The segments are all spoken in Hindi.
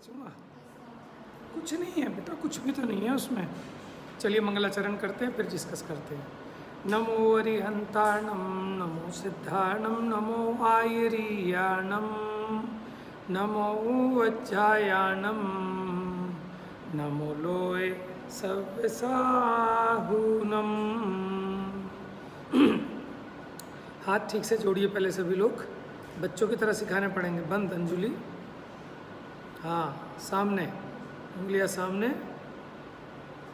खींचूंगा? कुछ नहीं है बेटा, कुछ भी तो नहीं है उसमें। चलिए मंगलाचरण करते हैं, फिर डिस्कस करते हैं। नमो अरिहंताणम, नमो सिद्धाणम, नमो आयरीयाणम, नमो वज्जायाणम, नमो लोय सव्यसाहूनम। हाथ ठीक से जोड़िए पहले सभी लोग, बच्चों की तरह सिखाने पड़ेंगे। बंद अंजुलि, हाँ सामने, उंगलियां सामने,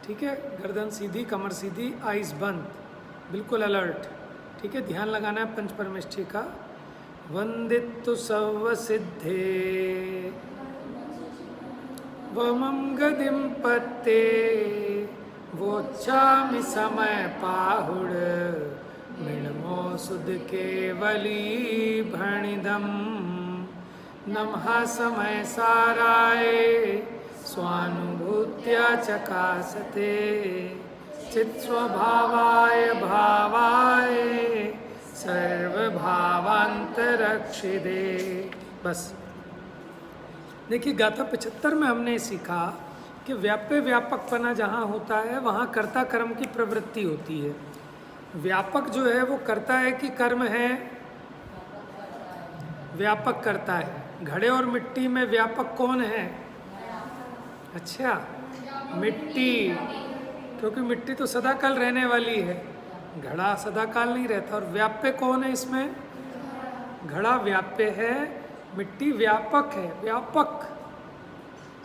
ठीक है। गर्दन सीधी, कमर सीधी, आइज बंद, बिल्कुल अलर्ट, ठीक है। ध्यान लगाना है पंच परमेष्ठी का। वंदितु सर्व सिद्धे वमं गदिं पत्ते वोच्चामि समय पाहुड़ मृणमो सुध केवली भणिदम। नमः समय साराय स्वानुभूत्या चकासते चित्स्वभावाय भावाय सर्वभावांतरक्षिदे। बस देखिए, गाथा 75 में हमने सीखा कि व्याप्य व्यापकपना जहाँ होता है वहाँ कर्ता कर्म की प्रवृत्ति होती है। व्यापक जो है वो करता है कि कर्म है? व्यापक करता है। घड़े और मिट्टी में व्यापक कौन है? अच्छा, मिट्टी, क्योंकि मिट्टी तो सदाकाल रहने वाली है, घड़ा सदाकाल नहीं रहता। और व्याप्य कौन है इसमें? घड़ा व्याप्य है, मिट्टी व्यापक है। व्यापक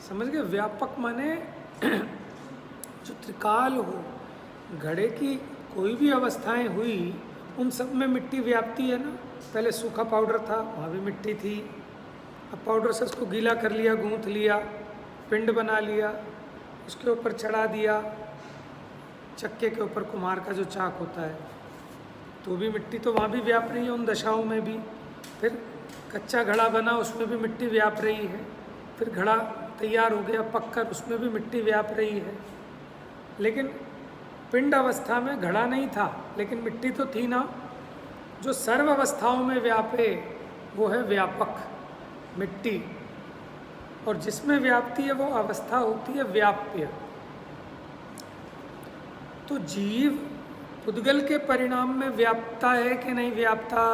समझ गए? व्यापक माने जो त्रिकाल हो। घड़े की कोई भी अवस्थाएं हुई, उन सब में मिट्टी व्याप्ति है ना। पहले सूखा पाउडर था, वहाँ भी मिट्टी थी। अब पाउडर से उसको गीला कर लिया, गूंथ लिया, पिंड बना लिया, उसके ऊपर चढ़ा दिया। चक्के के ऊपर कुम्हार का जो चाक होता है, तो भी मिट्टी तो वहाँ भी व्याप रही है, उन दशाओं में भी। फिर कच्चा घड़ा बना, उसमें भी मिट्टी व्याप रही है। फिर घड़ा तैयार हो गया पककर, उसमें भी मिट्टी व्याप रही है। लेकिन पिंड अवस्था में घड़ा नहीं था, लेकिन मिट्टी तो थी ना। जो सर्व अवस्थाओं में व्यापे वो है व्यापक, मिट्टी। और जिसमें व्याप्ति है वो अवस्था होती है व्याप्य। तो जीव पुद्गल के परिणाम में व्याप्ता है कि नहीं व्याप्ता?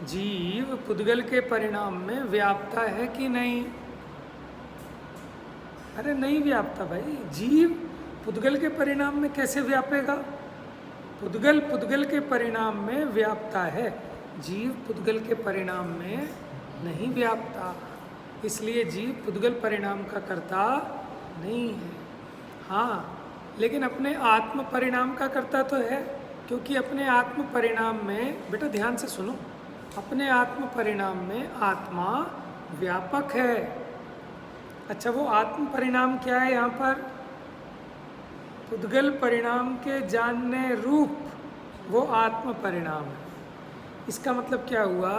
जीव पुद्गल के परिणाम में व्याप्ता है कि नहीं? अरे नहीं व्याप्ता भाई। जीव पुद्गल के परिणाम में कैसे व्यापेगा? पुद्गल पुद्गल के परिणाम में व्याप्ता है, जीव पुद्गल के परिणाम में नहीं व्याप्ता। इसलिए जीव पुद्गल परिणाम का कर्ता नहीं है। हाँ, लेकिन अपने आत्म परिणाम का कर्ता तो है, क्योंकि अपने आत्म परिणाम में, बेटा ध्यान से सुनो, अपने आत्म परिणाम में आत्मा व्यापक है। अच्छा, वो आत्म परिणाम क्या है यहाँ पर? पुद्गल परिणाम के जानने रूप वो आत्म परिणाम है। इसका मतलब क्या हुआ?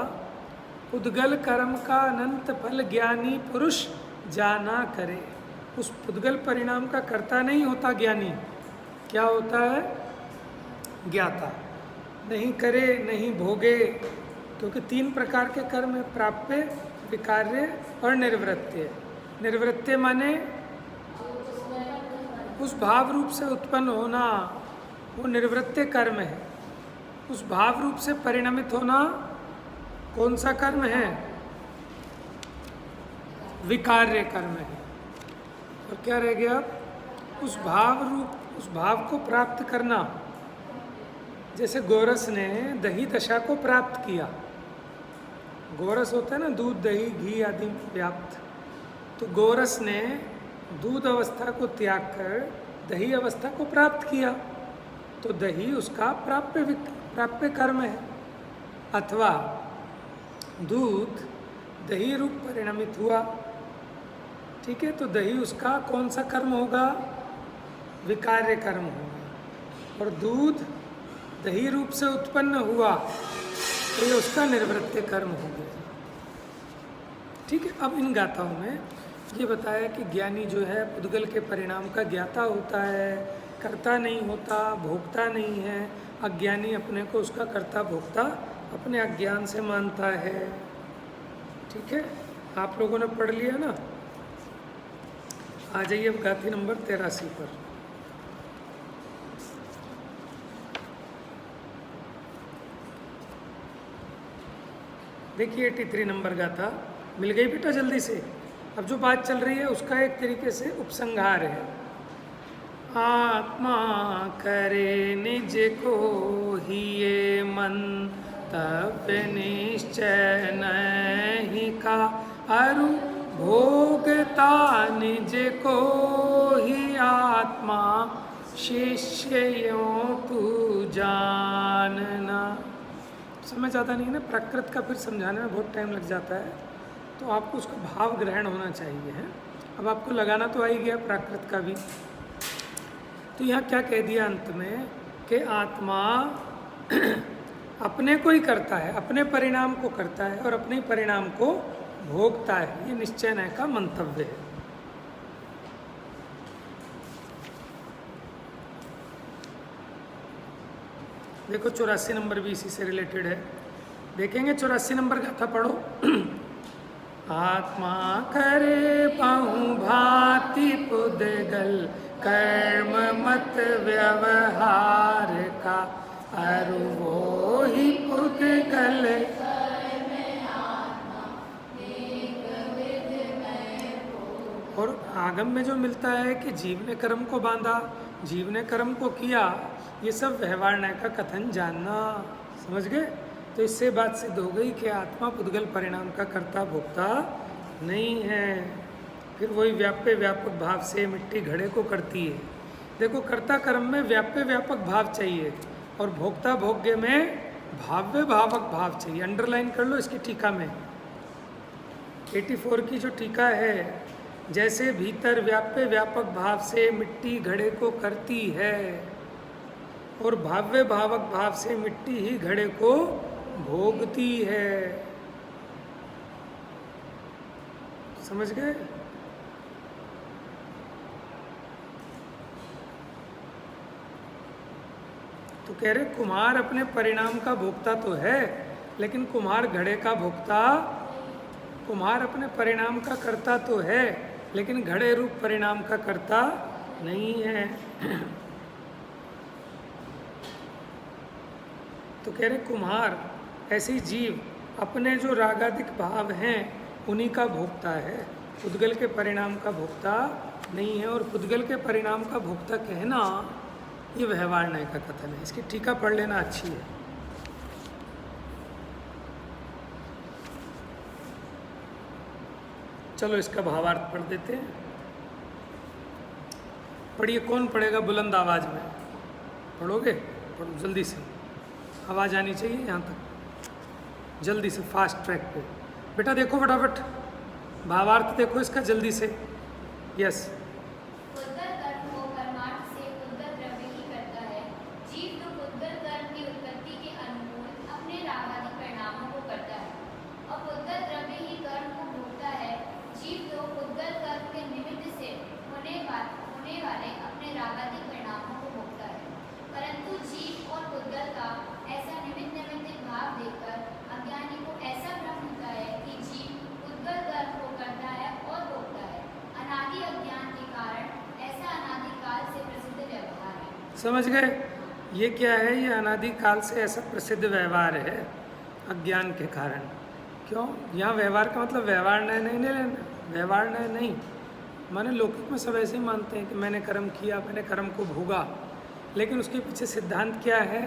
पुद्गल कर्म का अनंत फल ज्ञानी पुरुष जाना करे। उस पुद्गल परिणाम का कर्ता नहीं होता ज्ञानी, क्या होता है? ज्ञाता। नहीं करे नहीं भोगे, क्योंकि 3 प्रकार के कर्म है, प्राप्य, विकार्य और निर्वृत्य। निर्वृत्य माने उस भाव रूप से उत्पन्न होना, वो निर्वृत्य कर्म है। उस भाव रूप से परिणमित होना कौन सा कर्म है? विकार्य कर्म है। और क्या रह गया? उस भाव रूप, उस भाव को प्राप्त करना। जैसे गोरस ने दही दशा को प्राप्त किया। गोरस होता है ना, दूध दही घी आदि व्याप्त। तो गोरस ने दूध अवस्था को त्याग कर दही अवस्था को प्राप्त किया, तो दही उसका प्राप्य कर्म है। अथवा दूध दही रूप परिणमित हुआ, ठीक है, तो दही उसका कौन सा कर्म होगा? विकार्य कर्म होगा। और दूध दही रूप से उत्पन्न हुआ तो ये उसका निर्वृत्य कर्म हो गया। ठीक है। अब इन गाथाओं में ये बताया कि ज्ञानी जो है पुद्गल के परिणाम का ज्ञाता होता है, कर्ता नहीं होता, भोक्ता नहीं है। अज्ञानी अपने को उसका कर्ता भोक्ता अपने अज्ञान से मानता है। ठीक है, आप लोगों ने पढ़ लिया ना आ जाइए अब गाथी नंबर 83 पर। देखिए 83 नंबर गाथा मिल गई बेटा जल्दी से। अब जो बात चल रही है उसका एक तरीके से उपसंहार है। आत्मा करे निज को ही ये मन तब निश्चय नहीं का अरु भोगता निज को ही आत्मा शिष्य यों तू जानना। समझ आता नहीं ना, प्राकृत का फिर समझाने में बहुत टाइम लग जाता है, तो आपको उसका भाव ग्रहण होना चाहिए है। अब आपको लगाना तो आ ही गया प्राकृत का भी। तो यहाँ क्या कह दिया अंत में कि आत्मा अपने को ही करता है, अपने परिणाम को करता है और अपने परिणाम को भोगता है। ये निश्चय नय का मंतव्य है। देखो 84 नंबर भी इसी से रिलेटेड है, देखेंगे। 84 नंबर गाथा पढ़ो। आत्मा करे बहु भांति पुद्गल कर्म मत व्यवहार का अरु वो ही पुद्गल। और आगम में जो मिलता है कि जीव ने कर्म को बांधा, जीव ने कर्म को किया, ये सब व्यवहार न्याय का कथन जानना। समझ गए? तो इससे बात सिद्ध हो गई कि आत्मा पुद्गल परिणाम का कर्ता भोक्ता नहीं है। फिर वही व्याप्य व्यापक भाव से मिट्टी घड़े को करती है। देखो कर्ता कर्म में व्याप्य व्यापक भाव चाहिए और भोक्ता भोग्य में भाव्य भावक भाव चाहिए। अंडरलाइन कर लो इसकी टीका में, 84 की जो टीका है। जैसे भीतर व्याप्य व्यापक भाव से मिट्टी घड़े को करती है और भाव्य भावक भाव से मिट्टी ही घड़े को भोगती है। समझ गए? तो कह रहे कुम्हार अपने परिणाम का भोक्ता तो है, लेकिन कुम्हार घड़े का भोक्ता। कुम्हार अपने परिणाम का कर्ता तो है, लेकिन घड़े रूप परिणाम का कर्ता नहीं है। तो कह रहे कुम्हार ऐसी जीव अपने जो रागादिक भाव हैं उन्हीं का भोक्ता है, पुद्गल के परिणाम का भोक्ता नहीं है। और पुद्गल के परिणाम का भोक्ता कहना ये व्यवहार न्याय का कथन है। इसकी टीका पढ़ लेना अच्छी है। चलो इसका भावार्थ पढ़ देते हैं। पढ़िए, कौन पढ़ेगा बुलंद आवाज में? पढ़ोगे? पढ़ो जल्दी से, आवाज़ आनी चाहिए यहाँ तक, जल्दी से, फास्ट ट्रैक पे। बेटा देखो फटाफट भावार्थ देखो इसका जल्दी से। यस। पुद्गल कर्म को परमार्थ से पुद्गल द्रव्य ही करता है। जीव तो पुद्गल कर्म की उत्पत्ति के अनुकूल अपने रागादि परिणामों को करता है और पुद्गल द्रव्य ही कर्म को भोगता है। जीव तो पुद्गल कर्म के निमित्त से होने वाले अपने रागादि परिणामों को भोगता है। परंतु जीव और पुद्गल का ऐसा निमित्त भाव देखकर अज्ञानी को ऐसा भ्रम होता है कि जीव पुद्गल कर्म को करता है और भोगता है। अनादि अज्ञान के कारण ऐसा अनादि काल से प्रसिद्ध व्यवहार है। समझ गए? ये क्या है? ये अनादि काल से ऐसा प्रसिद्ध व्यवहार है अज्ञान के कारण। क्यों? यहाँ व्यवहार का मतलब व्यवहार न्याय नहीं लेना, व्यवहार न्याय नहीं माने लौकिक में सब ऐसे ही मानते हैं कि मैंने कर्म किया, मैंने कर्म को भोगा, लेकिन उसके पीछे सिद्धांत क्या है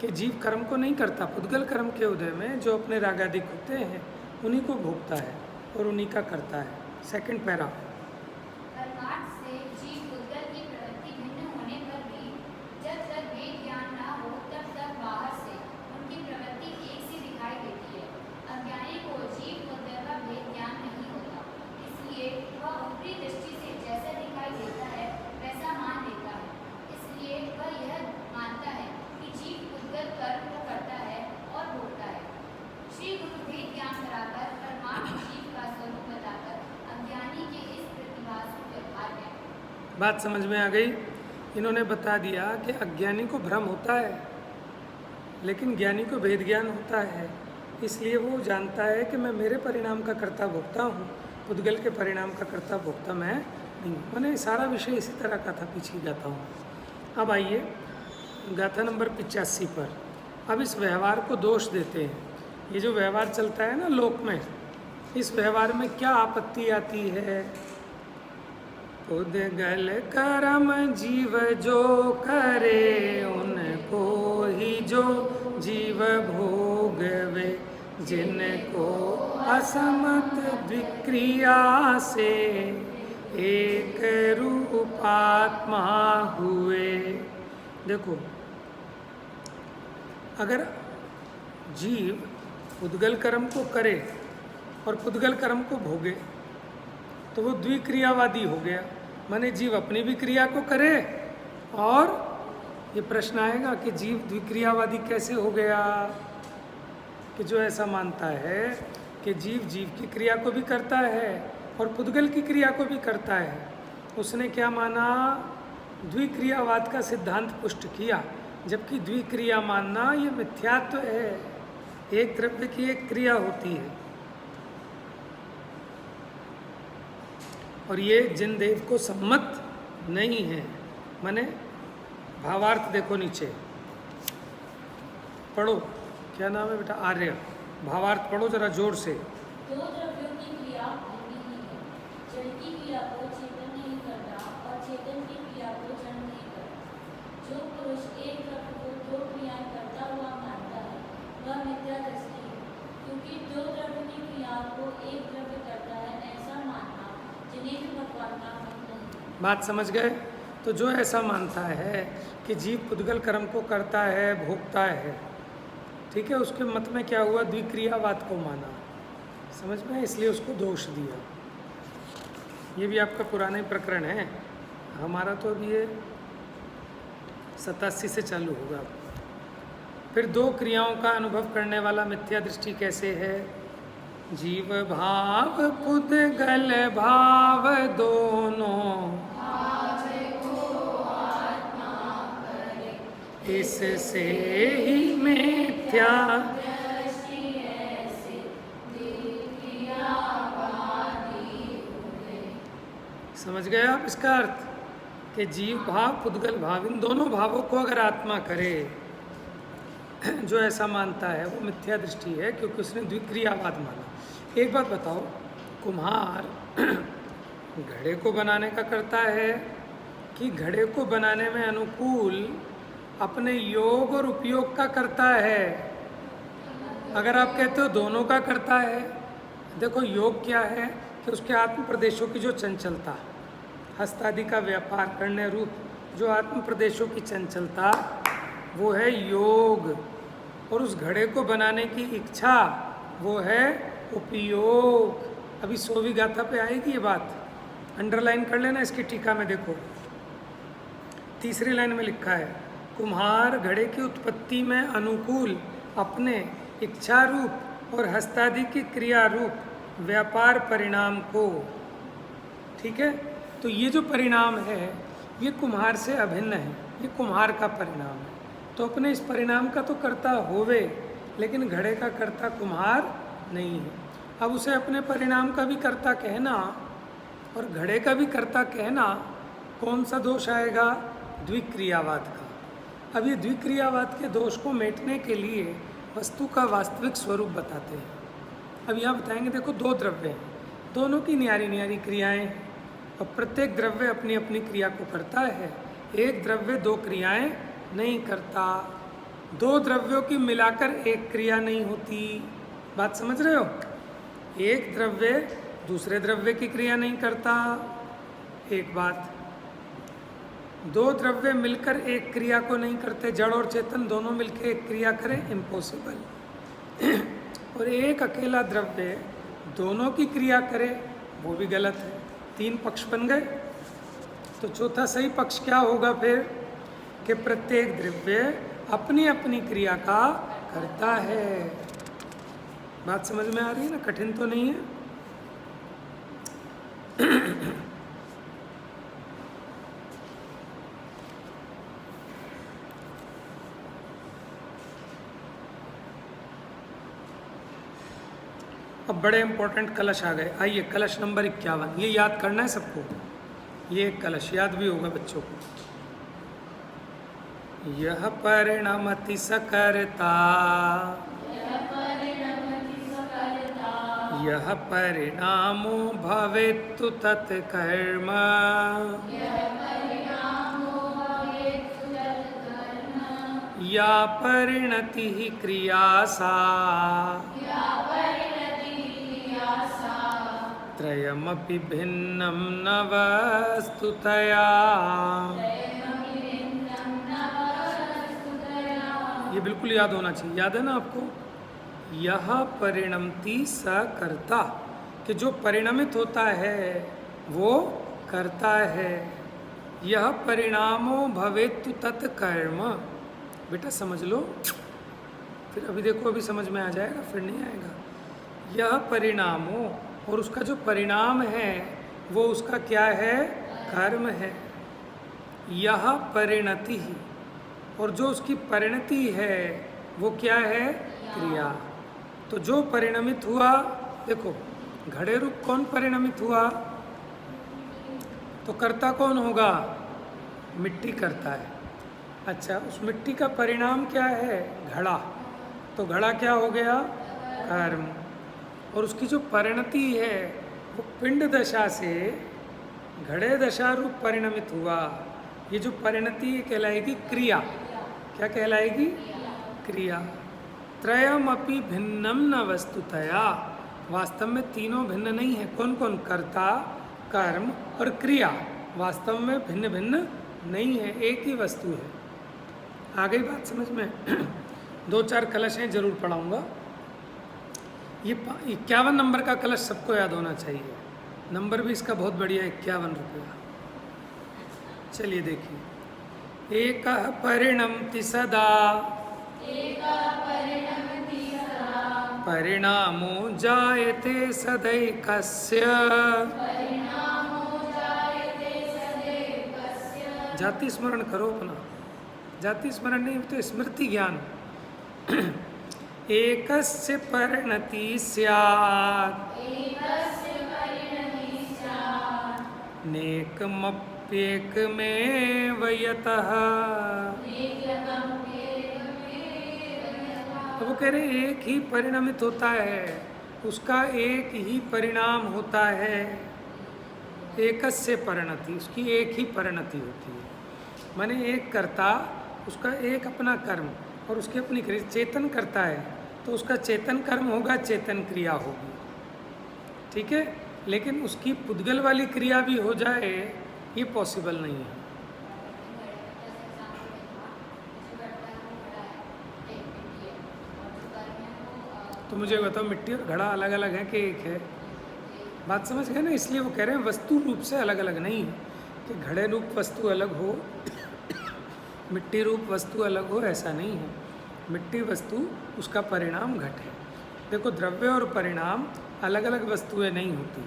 कि जीव कर्म को नहीं करता। पुद्गल कर्म के उदय में जो अपने रागादिक होते हैं उन्हीं को भोगता है और उन्हीं का करता है। Second para. परमार्थ से जीव पुद्गल की प्रवृत्ति भिन्न होने पर भी जब तक वेद ज्ञान न हो तब तक बाहर से उनकी प्रवृत्ति एक सी दिखाई देती है। अज्ञानी को जीव पुद्गल का भेद ज्ञान नहीं होता, इसलिए वह ऊपरी दृष्टि से जैसा दिखाई देता है वैसा मान लेता है। इसलिए वह यह मानता है कि जीव पुद्गल कर्म को करता है और भोगता है। श्री गुरु भेद ज्ञान कराकर परमार्थ जीव का स्वरूप बताकर अज्ञानी के इस प्रतिभास को व्यवहार है। बात समझ में आ गई? इन्होंने बता दिया कि अज्ञानी को भ्रम होता है, लेकिन ज्ञानी को भेद ज्ञान होता है। इसलिए वो जानता है कि मैं मेरे परिणाम का कर्ता भोगता हूँ, पुद्गल के परिणाम का कर्ता भोगता मैं नहीं। मैंने सारा विषय इसी तरह का था, पीछे गाता हूँ। अब आइए गाथा नंबर 85 पर। अब इस व्यवहार को दोष देते हैं। ये जो व्यवहार चलता है ना लोक में, इस व्यवहार में क्या आपत्ति आती है? उद्गल कर्म जीव जो करे, उनको ही जो जीव भोगवे, जिनको असमत विक्रिया से एक रूपात्मा हुए। देखो, अगर जीव उद्गल कर्म को करे और पुद्गल कर्म को भोगे तो वो द्विक्रियावादी हो गया। माने जीव अपनी भी क्रिया को करे, और ये प्रश्न आएगा कि जीव द्विक्रियावादी कैसे हो गया? कि जो ऐसा मानता है कि जीव जीव की क्रिया को भी करता है और पुद्गल की क्रिया को भी करता है, उसने क्या माना? द्विक्रियावाद का सिद्धांत पुष्ट किया। जबकि द्विक्रिया मानना ये मिथ्यात्व है। एक द्रव्य की एक क्रिया होती है, और ये जिन देव को सम्मत नहीं है। माने भावार्थ देखो नीचे, पढ़ो। क्या नाम है बेटा? आर्य। भावार्थ पढ़ो जरा जोर से। दो द्रव्यों की क्रिया भिन्न ही है। जड़ की क्रिया को चेतन नहीं करता और चेतन की क्रिया को जड़ नहीं करता। जो पुरुष एक द्रव्य को दो क्रियाएं करता हुआ मानता है वह मिथ्या दृष्टि है, क्योंकि दो द्रव्य की क्रिया को एक द्रव्य करता है ऐसा मानना जिन्हें भी भगवान का मत नहीं। बात समझ गए? तो जो ऐसा मानता है कि जीव पुद्गल कर्म को करता है, भोगता है, ठीक है, उसके मत में क्या हुआ? द्विक्रियावाद को माना। समझ में? इसलिए उसको दोष दिया। ये भी आपका पुराना ही प्रकरण है। हमारा तो अभी ये 87 से चालू होगा। फिर दो क्रियाओं का अनुभव करने वाला मिथ्या दृष्टि कैसे है? जीव भाव पुद्गल भाव दोनों, इससे ही मिथ्या। समझ गए आप इसका अर्थ? कि जीव भाव पुद्गल भाव, इन दोनों भावों को अगर आत्मा करे, जो ऐसा मानता है वो मिथ्या दृष्टि है, क्योंकि उसने द्विक्रियावाद माना। एक बात बताओ, कुम्हार घड़े को बनाने का करता है कि घड़े को बनाने में अनुकूल अपने योग और उपयोग का करता है? अगर आप कहते हो दोनों का करता है, देखो योग क्या है कि उसके आत्म प्रदेशों की जो चंचलता, हस्तादि का व्यापार करने रूप जो आत्म प्रदेशों की चंचलता, वो है योग। और उस घड़े को बनाने की इच्छा, वो है उपयोग। अभी 100वीं गाथा पे आएगी ये बात, अंडरलाइन कर लेना इसकी टीका में। देखो तीसरी लाइन में लिखा है, कुम्हार घड़े की उत्पत्ति में अनुकूल अपने इच्छा रूप और हस्तादि की क्रिया रूप व्यापार परिणाम को, ठीक है, तो ये जो परिणाम है ये कुम्हार से अभिन्न है, ये कुम्हार का परिणाम है। तो अपने इस परिणाम का तो कर्ता होवे, लेकिन घड़े का कर्ता कुम्हार नहीं है। अब उसे अपने परिणाम का भी कर्ता कहना और घड़े का भी कर्ता कहना, कौन सा दोष आएगा? द्विक्रियावाद का। अब ये द्विक्रियावाद के दोष को मेटने के लिए वस्तु का वास्तविक स्वरूप बताते हैं। अब यहाँ बताएंगे, देखो दो द्रव्य हैं, दोनों की न्यारी न्यारी क्रियाएं, और प्रत्येक द्रव्य अपनी अपनी क्रिया को करता है। एक द्रव्य दो क्रियाएं नहीं करता, दो द्रव्यों की मिलाकर एक क्रिया नहीं होती। बात समझ रहे हो? एक द्रव्य दूसरे द्रव्य की क्रिया नहीं करता, एक बात। दो द्रव्य मिलकर एक क्रिया को नहीं करते, जड़ और चेतन दोनों मिलकर एक क्रिया करें, इम्पॉसिबल। और एक अकेला द्रव्य दोनों की क्रिया करे, वो भी गलत है। तीन पक्ष बन गए। तो चौथा सही पक्ष क्या होगा फिर? कि प्रत्येक द्रव्य अपनी अपनी क्रिया का करता है। बात समझ में आ रही है ना? कठिन तो नहीं है। अब बड़े इंपॉर्टेंट कलश आ गए। आइए कलश नंबर 51, ये याद करना है सबको। ये कलश याद भी होगा बच्चों को। यह परिणमति सकर्ता, यह परिणामो भवेत्तु तत्कर्म, या परिणति क्रिया सा, त्रयमपि भिन्नं न वस्तुतया। ये बिल्कुल याद होना चाहिए, याद है ना आपको? यह परिणमति सकर्ता, कि जो परिणमित होता है वो करता है। यह परिणामो भवेत्तु तत्कर्म। बेटा समझ लो, फिर अभी देखो, अभी समझ में आ जाएगा, फिर नहीं आएगा। यह परिणामो, और उसका जो परिणाम है वो उसका क्या है? कर्म है। यह परिणति ही, और जो उसकी परिणति है वो क्या है? क्रिया। तो जो परिणमित हुआ, देखो घड़े रूप कौन परिणमित हुआ? तो कर्ता कौन होगा? मिट्टी करता है। अच्छा, उस मिट्टी का परिणाम क्या है? घड़ा। तो घड़ा क्या हो गया? कर्म। और उसकी जो परिणति है वो पिंड दशा से घड़े दशा रूप परिणमित हुआ। ये जो परिणति कहलाएगी क्रिया। क्या कहलाएगी? क्रिया। त्रयमपि भिन्नम न वस्तुतया, वास्तव में तीनों भिन्न नहीं है। कौन कौन? कर्ता, कर्म और क्रिया वास्तव में भिन्न भिन्न नहीं है, एक ही वस्तु है। आ गई बात समझ में? 2-4 कलश हैं, जरूर पढ़ाऊंगा। ये 51 नंबर का कलश सबको याद होना चाहिए। नंबर भी इसका बहुत बढ़िया, 51 रुपया। चलिए देखिए। एक परिणमति सदा, परिणामो जायते सदैकस्य। जाति स्मरण करो अपना, जाति स्मरण नहीं तो स्मृति ज्ञान। एकस्य परिणति स्यात्, नेकमप्येकमेव यतः। तो वो कह रहे एक ही परिणमित होता है, उसका एक ही परिणाम होता है। एकस्य परिणति, उसकी एक ही परिणति होती है। माने एक कर्ता, उसका एक अपना कर्म और उसकी अपनी क्रिया। चेतन करता है तो उसका चेतन कर्म होगा, चेतन क्रिया होगी, ठीक है। लेकिन उसकी पुद्गल वाली क्रिया भी हो जाए, ये पॉसिबल नहीं है। तो मुझे बताओ, मिट्टी और घड़ा अलग अलग है कि एक है? बात समझ गए ना? इसलिए वो कह रहे हैं वस्तु रूप से अलग अलग नहीं है, कि घड़े रूप वस्तु अलग हो, मिट्टी रूप वस्तु अलग हो, ऐसा नहीं है। मिट्टी वस्तु, उसका परिणाम घट है। देखो, द्रव्य और परिणाम अलग अलग वस्तुएं नहीं होती,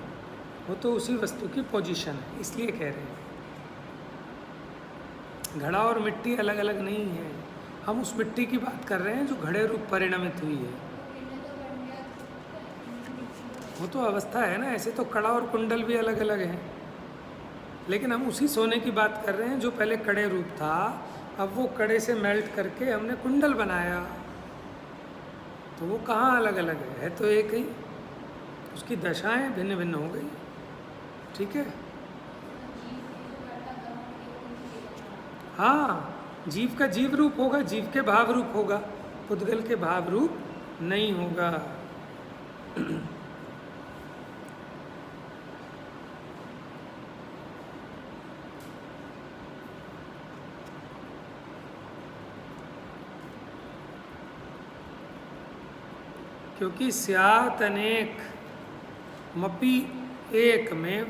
वो तो उसी वस्तु की पोजीशन है, इसलिए कह रहे हैं। घड़ा और मिट्टी अलग अलग नहीं है। हम उस मिट्टी की बात कर रहे हैं जो घड़े रूप परिणमित हुई है। वो तो अवस्था है ना, ऐसे तो कड़ा और कुंडल भी अलग अलग हैं, लेकिन हम उसी सोने की बात कर रहे हैं जो पहले कड़े रूप था, अब वो कड़े से मेल्ट करके हमने कुंडल बनाया। तो वो कहाँ अलग अलग है तो एक ही। उसकी दशाएं भिन्न भिन्न हो गई, ठीक है। हाँ, जीव का जीव रूप होगा, जीव के भाव रूप होगा, पुद्गल के भाव रूप नहीं होगा। क्योंकि स्यात अनेक मपी एक में,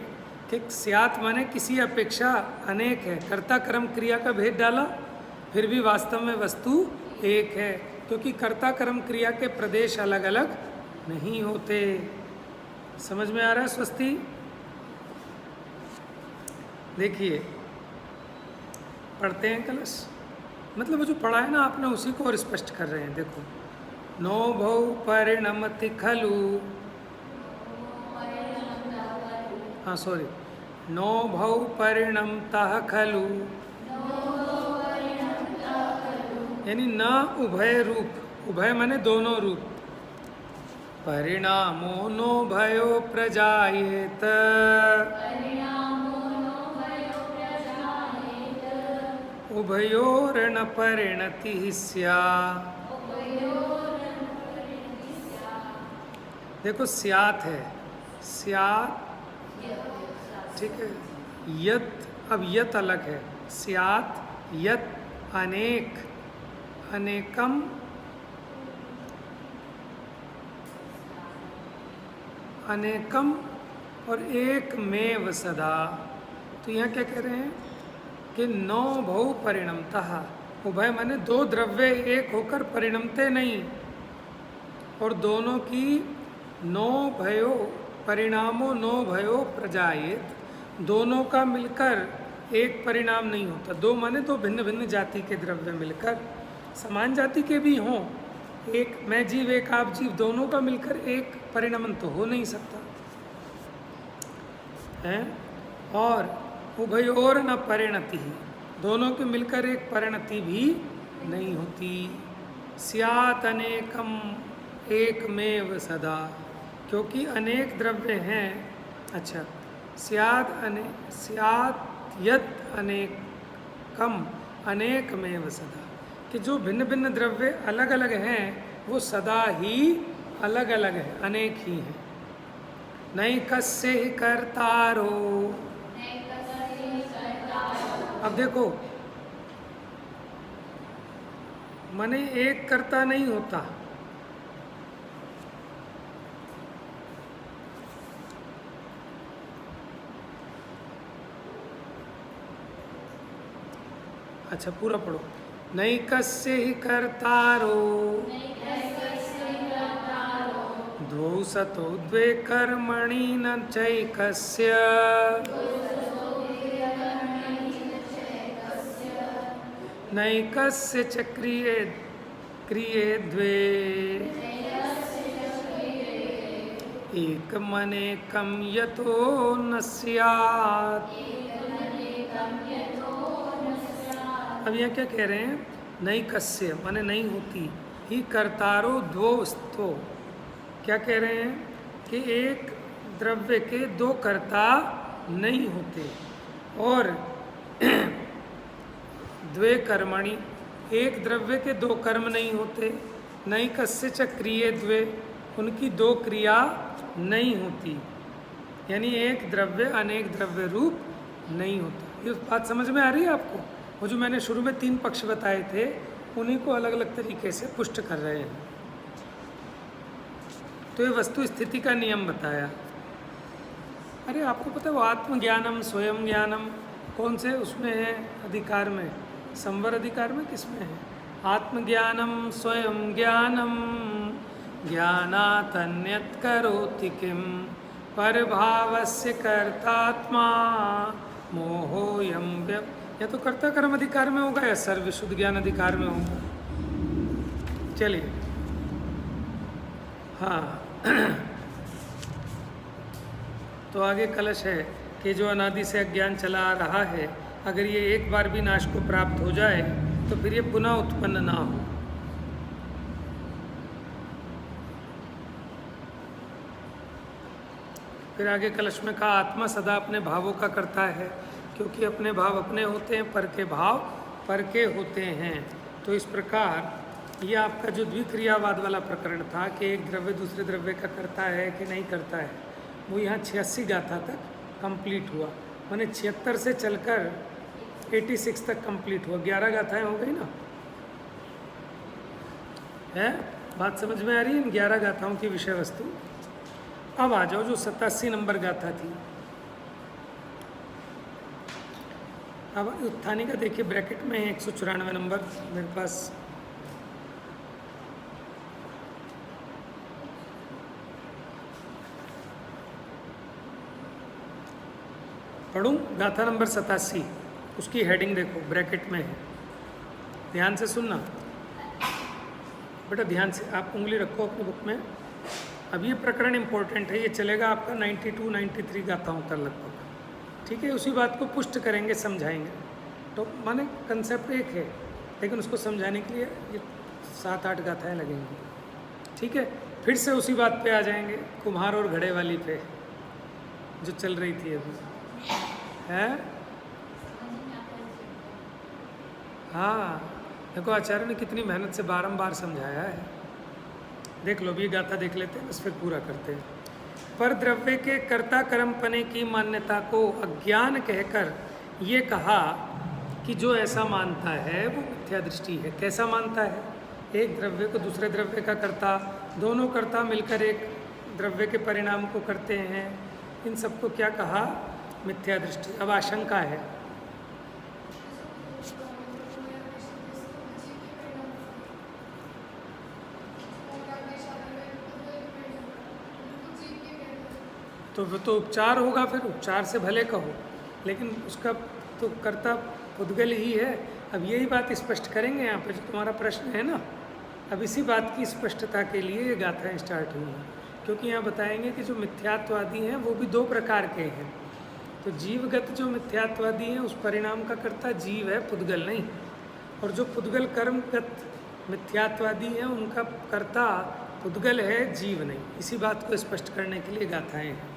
कि स्यात माने किसी अपेक्षा अनेक है। कर्ता कर्म क्रिया का भेद डाला, फिर भी वास्तव में वस्तु एक है, क्योंकि कर्ता कर्म क्रिया के प्रदेश अलग अलग नहीं होते। समझ में आ रहा है स्वस्ति? देखिए, पढ़ते हैं कलश, मतलब वो जो पढ़ा है ना आपने, उसी को और स्पष्ट कर रहे हैं। देखो, नो भौ परिणमति खलु, हाँ सॉरी, नो भौ परिणमतः खलु, यानी न उभय रूप, उभय माने दोनों रूप, परिणामो नो भयो प्रजायेत, उभयोर्न परिणतिः स्यात्। देखो स्यात् है, स्यात्, ठीक है। यत, अब यत अलग है, स्यात् यत अनेक, अनेकम, अनेकम और एक में सदा। तो यहाँ क्या कह रहे हैं कि नौ भौ परिणमतः, उभय माने दो द्रव्य एक होकर परिणमते नहीं, और दोनों की नो भयो परिणामो नो भयो प्रजायेत, दोनों का मिलकर एक परिणाम नहीं होता। दो माने दो भिन्न भिन्न जाति के द्रव्य मिलकर, समान जाति के भी हों, एक मैं जीव एक आप जीव, दोनों का मिलकर एक परिणमन तो हो नहीं सकता है। और उभयोर न परिणति, दोनों के मिलकर एक परिणति भी नहीं होती। स्यात् अनेकम एकमेव सदा, क्योंकि अनेक द्रव्य हैं। अच्छा, स्यात् यत् अनेकम अनेकमेव सदा, कि जो भिन्न भिन्न द्रव्य अलग अलग हैं वो सदा ही अलग अलग है, अनेक ही हैं। नैकस्य हि कर्तारो, अब देखो माने एक कर्ता नहीं होता, अच्छा पूरा पढ़ो। नैकस्य हि कर्तारो द्वौ सतो द्वे कर्मणि न चैकस्य, नैकस्य च क्रिये द्वे एकमनेकं यतो न स्यात्। अब यहाँ क्या कह रहे हैं, नैकस्य माने नहीं होती, ही कर्तारो द्वौ स्तो, क्या कह रहे हैं कि एक द्रव्य के दो कर्ता नहीं होते, और द्वे कर्मणि, एक द्रव्य के दो कर्म नहीं होते। नैकस्य च क्रिये द्वे, उनकी दो क्रिया नहीं होती, यानी एक द्रव्य अनेक द्रव्य रूप नहीं होता। ये बात समझ में आ रही है आपको? वो जो मैंने शुरू में तीन पक्ष बताए थे उन्हीं को अलग अलग तरीके से पुष्ट कर रहे हैं। तो ये वस्तु स्थिति का नियम बताया। अरे आपको पता है वो आत्मज्ञानम स्वयं ज्ञानम कौन से उसमें है अधिकार में, संवर अधिकार में किसमें है? आत्मज्ञानम स्वयं ज्ञानम ज्ञानात् अन्यत् करोति किम परभावस्य कर्तात्मा मोहोयम व्यक्, या तो कर्ता कर्म अधिकार में होगा या सर्व शुद्ध ज्ञान अधिकार में होगा। चलिए हाँ तो आगे कलश है कि जो अनादि से अज्ञान चला आ रहा है, अगर ये एक बार भी नाश को प्राप्त हो जाए तो फिर ये पुनः उत्पन्न ना हो। फिर आगे कलश में कहा आत्मा सदा अपने भावों का करता है, क्योंकि अपने भाव अपने होते हैं, पर के भाव पर के होते हैं। तो इस प्रकार ये आपका जो द्विक्रियावाद वाला प्रकरण था कि एक द्रव्य दूसरे द्रव्य का करता है कि नहीं करता है, वो यहाँ 86 गाथा तक कंप्लीट हुआ। माने 76 से चलकर 86 तक कंप्लीट हुआ। 11 गाथाएं हो गई ना, है बात समझ में आ रही है इन 11 गाथाओं की विषय वस्तु। अब आ जाओ जो 87 नंबर गाथा थी। अब उत्थानी का देखिए ब्रैकेट में 194 नंबर मेरे पास। पढ़ूं गाथा नंबर 87, उसकी हेडिंग देखो ब्रैकेट में है, ध्यान से सुनना बेटा, ध्यान से आप उंगली रखो अपनी बुक में। अब ये प्रकरण इंपॉर्टेंट है, ये चलेगा आपका 92-93 गाथाओं तक लगभग, ठीक है, उसी बात को पुष्ट करेंगे, समझाएंगे। तो माने कंसेप्ट एक है, लेकिन उसको समझाने के लिए ये 7-8 गाथाएँ लगेंगी। ठीक है, फिर से उसी बात पे आ जाएंगे, कुम्हार और घड़े वाली पे जो चल रही थी अभी, है। हाँ, देखो आचार्य ने कितनी मेहनत से बारंबार समझाया है। देख लो, भी गाथा देख लेते हैं, बस फिर पूरा करते हैं। पर द्रव्य के कर्ता कर्मपने की मान्यता को अज्ञान कहकर ये कहा कि जो ऐसा मानता है वो मिथ्या दृष्टि है। कैसा मानता है? एक द्रव्य को दूसरे द्रव्य का कर्ता, दोनों कर्ता मिलकर एक द्रव्य के परिणाम को करते हैं, इन सबको क्या कहा? मिथ्या दृष्टि। अब आशंका है, तो वो तो उपचार होगा, फिर उपचार से भले कहो, लेकिन उसका तो कर्ता पुद्गल ही है। अब यही बात स्पष्ट करेंगे यहाँ पे, जो तुम्हारा प्रश्न है ना, अब इसी बात की स्पष्टता के लिए ये गाथाएँ स्टार्ट हुई हैं, क्योंकि यहाँ बताएंगे कि जो मिथ्यात्वादी हैं वो भी 2 प्रकार के हैं। तो जीवगत जो मिथ्यात्वादी हैं उस परिणाम का कर्ता जीव है, पुद्गल नहीं। और जो पुद्गल कर्मगत मिथ्यात्वादी हैं उनका कर्ता पुद्गल है, जीव नहीं। इसी बात को स्पष्ट करने के लिए गाथाएँ हैं।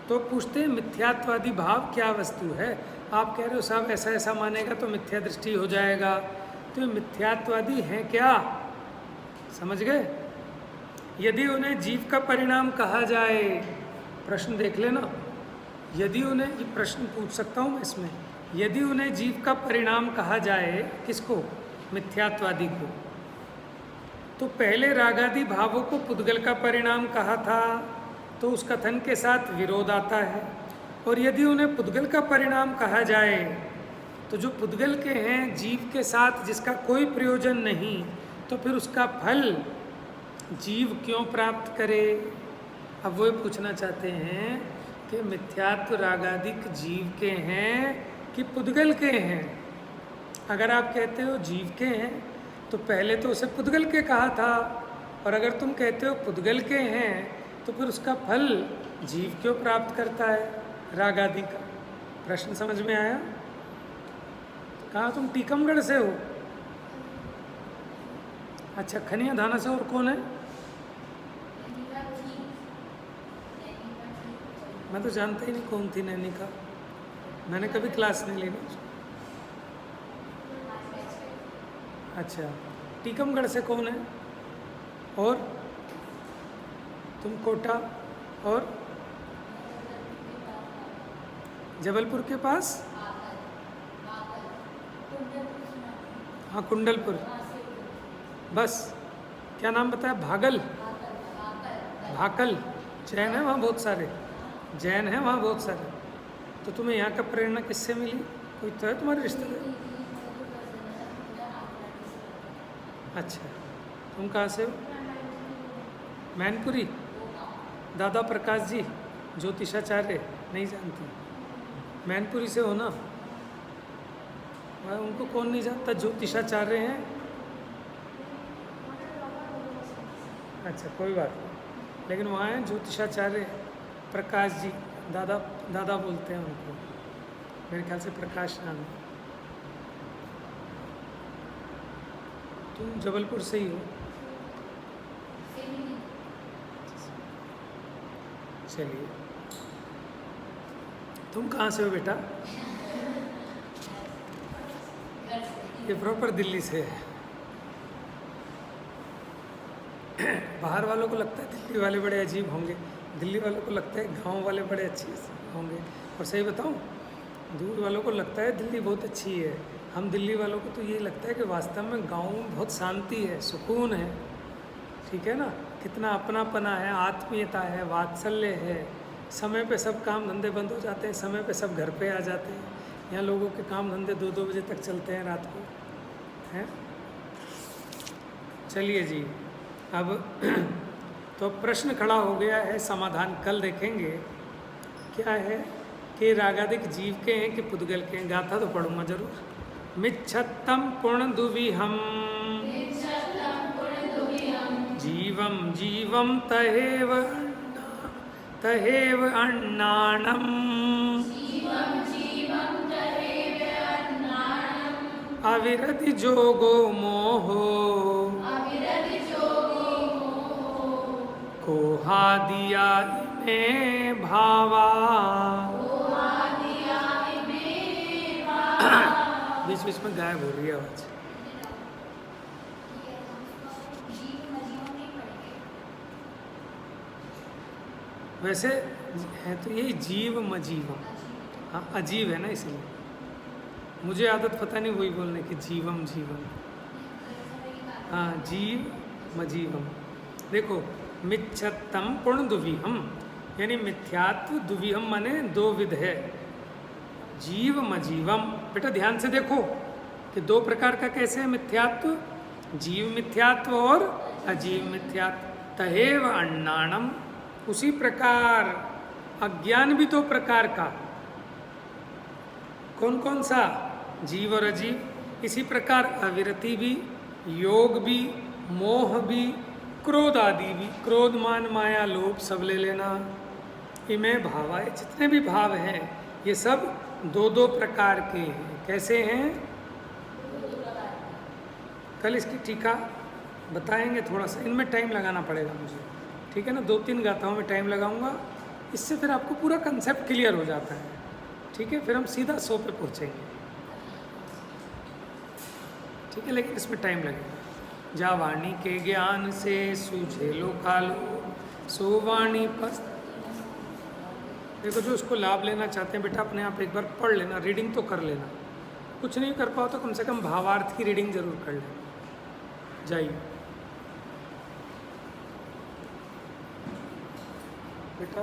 तो पूछते हैं मिथ्यात्वादी भाव क्या वस्तु है? आप कह रहे हो साहब ऐसा ऐसा मानेगा तो मिथ्या दृष्टि हो जाएगा, तो ये मिथ्यात्वादी हैं क्या? समझ गए? यदि उन्हें जीव का परिणाम कहा जाए, प्रश्न देख लेना, यदि उन्हें, ये प्रश्न पूछ सकता हूँ मैं इसमें, यदि उन्हें जीव का परिणाम कहा जाए, किसको? मिथ्यात्वादी को, तो पहले रागादि भावों को पुद्गल का परिणाम कहा था, तो उस कथन के साथ विरोध आता है। और यदि उन्हें पुद्गल का परिणाम कहा जाए, तो जो पुद्गल के हैं, जीव के साथ जिसका कोई प्रयोजन नहीं, तो फिर उसका फल जीव क्यों प्राप्त करे? अब वो पूछना चाहते हैं कि मिथ्यात्व रागादिक जीव के हैं कि पुद्गल के हैं? अगर आप कहते हो जीव के हैं, तो पहले तो उसे पुद्गल के कहा था, और अगर तुम कहते हो पुद्गल के हैं, तो फिर उसका फल जीव क्यों प्राप्त करता है रागादि का? प्रश्न समझ में आया? कहाँ तुम? टीकमगढ़ से हो? अच्छा, खनिया धाना से। और कौन है? मैं तो जानता ही नहीं कौन थी नैनिका, मैंने कभी क्लास नहीं ली ना। अच्छा, टीकमगढ़ से कौन है? और तुम कोटा, और जबलपुर के पास? हाँ, कुंडलपुर। बस, क्या नाम बताया? भागल, भाकल। जैन है वहाँ बहुत सारे, जैन हैं वहाँ बहुत सारे। तो तुम्हें यहाँ का प्रेरणा किससे मिली? कोई तो है तुम्हारे रिश्तेदार? अच्छा, तुम कहाँ से हो? मैनपुरी। दादा प्रकाश जी ज्योतिषाचार्य? नहीं जानती, मैनपुरी से हो ना? वह उनको कौन नहीं जानता, ज्योतिषाचार्य हैं। अच्छा, कोई बात नहीं, लेकिन वहाँ हैं ज्योतिषाचार्य प्रकाश जी, दादा दादा बोलते हैं उनको, मेरे ख्याल से प्रकाश नाम है। तुम जबलपुर से ही हो? चलिए, तुम कहाँ से हो बेटा? ये प्रॉपर दिल्ली से है। बाहर वालों को लगता है दिल्ली वाले बड़े अजीब होंगे, दिल्ली वालों को लगता है गांव वाले बड़े अच्छे होंगे। और सही बताऊं, दूर वालों को लगता है दिल्ली बहुत अच्छी है। हम दिल्ली वालों को तो ये लगता है कि वास्तव में गाँव में बहुत शांति है, सुकून है। ठीक है ना? कितना अपनापना है, आत्मीयता है, वात्सल्य है। समय पे सब काम धंधे बंद हो जाते हैं, समय पे सब घर पे आ जाते हैं। यहाँ लोगों के काम धंधे 2-2 बजे तक चलते हैं रात को, हैं? चलिए जी, अब तो प्रश्न खड़ा हो गया है, समाधान कल देखेंगे। क्या है कि रागादिक जीव के हैं कि पुद्गल के हैं? गाथा तो पढ़ूंगा जरूर। मिच्छत्तम पूर्ण दुविहम जीवम जीवम तहेव अन्नाणम अविरति जोगो मोहो कोहा दिया इमे भावा। बीच बीच में गायब हो रही है आवाज। वैसे है तो यही जीव मजीवम। हाँ अजीब है ना, इसलिए मुझे आदत पता नहीं वही बोलने की, जीवम जीवम। हाँ जीव मजीवम। देखो मिच्छत्तम पूर्ण दुविहम, यानी मिथ्यात्व दुविहम माने दो विध है। जीव मजीवम, बेटा ध्यान से देखो कि दो प्रकार का कैसे है मिथ्यात्व, जीव मिथ्यात्व और अजीव मिथ्यात्व। तहेव अन्नाणम, उसी प्रकार अज्ञान भी दो प्रकार का। कौन कौन सा? जीव और अजीव। इसी प्रकार अविरति भी, योग भी, मोह भी, क्रोध आदि भी। क्रोध मान माया लोभ सब ले लेना। इमे भावाए, जितने भी भाव हैं ये सब दो दो प्रकार के हैं। कैसे हैं? कल इसकी टीका बताएंगे थोड़ा सा, इनमें टाइम लगाना पड़ेगा मुझे, ठीक है ना। 2-3 गाथाओं में टाइम लगाऊंगा, इससे फिर आपको पूरा कंसेप्ट क्लियर हो जाता है, ठीक है। फिर हम सीधा 100 पे पहुँचेंगे, ठीक है, लेकिन इसमें टाइम लगेगा। जा वाणी के ज्ञान से सूझे लो कालो, सो वाणी पस। देखो जो उसको लाभ लेना चाहते हैं बेटा, अपने आप एक बार पढ़ लेना, रीडिंग तो कर लेना। कुछ नहीं कर पाओ तो कम से कम भावार्थ की रीडिंग जरूर कर लेना। जाइए बेटा।